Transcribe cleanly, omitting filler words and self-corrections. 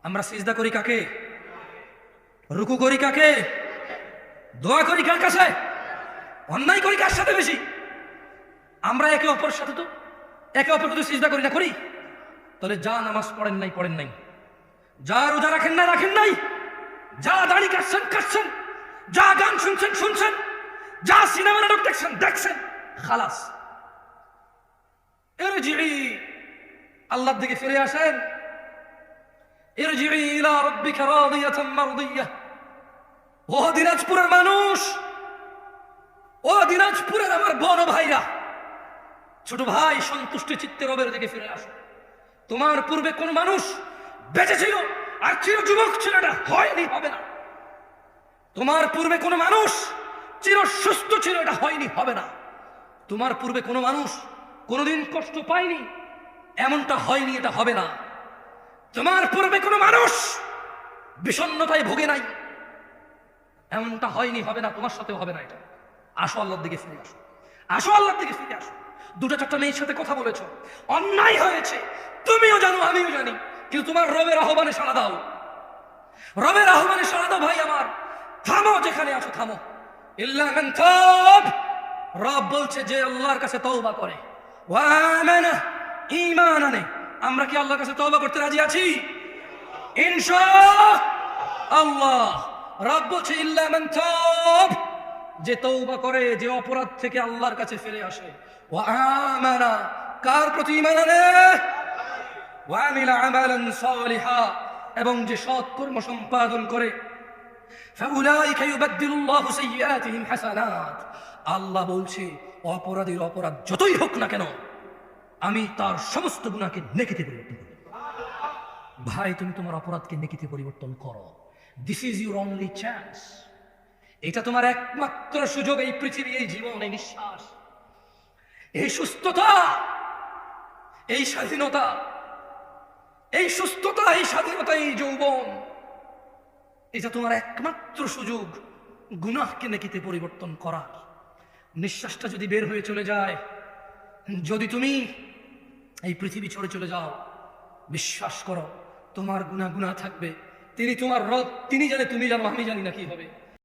আমরা সিজদা করি কাকে? রুকু করি কাকে? দোয়া করি কার কাছে? অন্যায় করি কার সাথে বেশি? আমরা একে অপরের সাথে তো একে অপরকে সিজদা করি না, করি? তাহলে যা নামাজ পড়েন নাই, যা রোজা রাখেন নাই, যা দাড়ি কাটছেন, যা গান শুনছেন, যা সিনেমা নাটক দেখছেন, খালাস। ইরজিই, আল্লাহর দিকে ফিরে আসেন। ইরজিই ইলা রাব্বিকা রাদিয়াতাম মারদিয়াহ। ও দিনাজপুরের মানুষ, ও দিনাজপুরের আমার বড় ভাইরা, ছোট ভাই, সন্তুষ্ট চিত্তে রবের দিকে ফিরে আসো। তোমার পূর্বে কোন মানুষ বেঁচে ছিল আর চির যুবক ছিল, এটা হয়নি, হবে না। তোমার পূর্বে কোন মানুষ চির সুস্থ ছিল, এটা হয়নি, হবে না। তোমার পূর্বে কোন মানুষ কোনদিন কষ্ট পায়নি, এমনটা হয়নি, এটা হবে না। তোমার পূর্বে কোন মানুষ বিষণ্ণতায় ভোগে নাই, এমনটা হয়নি, হবে না, তোমার সাথেও হবে না। এটা আসো, আল্লাহর দিকে ফিরে আসো, আসো, আল্লাহর দিকে ফিরে আসো। দুটা চারটা মেয়ের সাথে কথা বলেছ, অন্যায় হয়েছে, তুমিও জানো আমিও জানি, কিন্তু তোমার রবের আহ্বানে সাড়া দাও, রবের আহ্বানে সাড়া দাও। ভাই আমার, থামো, যেখানে আছো থামো। ইল্লা মান তাব, রব বলছে যে আল্লাহর কাছে তওবা করে, ওয়া আমানা, ঈমান আনে। আমরা কি আল্লাহর কাছে তওবা করতে রাজি আছি? ইনশাআল্লাহ। রব বলছে ইল্লা মান তাব, যে তওবা করে, যে অপরাধ থেকে আল্লাহর কাছে ফিরে আসে, ওয়া আমানা, কার প্রতি ঈমান আনে, ওয়া আমিলা আমালান সালিহা, এবং যে সৎ কর্ম সম্পাদন করে, ফাউলাইকা ইউবাদদিলুল্লাহু সাইয়্যাতিহিম হাসানাত। আল্লাহ বলছে অপরাধীর অপরাধ যতই হোক না কেন, আমি তার সমস্ত গুনাহকে নেকিতে পরিবর্তন করব। ভাই, তুমি তোমার অপরাধকে নেকিতে পরিবর্তন করো। This is your only chance. এটা তোমার একমাত্র সুযোগ, এই পৃথিবী, এই জীবন, এই নিঃশ্বাস, এই সুস্থতা, এই স্বাধীনতা, এই সুস্থতা, এই স্বাধীনতা, এই যৌবন, এটা তোমার একমাত্র সুযোগ গুনাহকে নেকিতে পরিবর্তন করার। নিঃশ্বাসটা যদি বের হয়ে চলে যায়, যদি তুমি এই পৃথিবী ছেড়ে চলে যাও, বিশ্বাস করো তোমার গুনাহ থাকবে। তিনি তোমার রব, তিনি জানে, তুমি জানো, আমি জানি না কি হবে।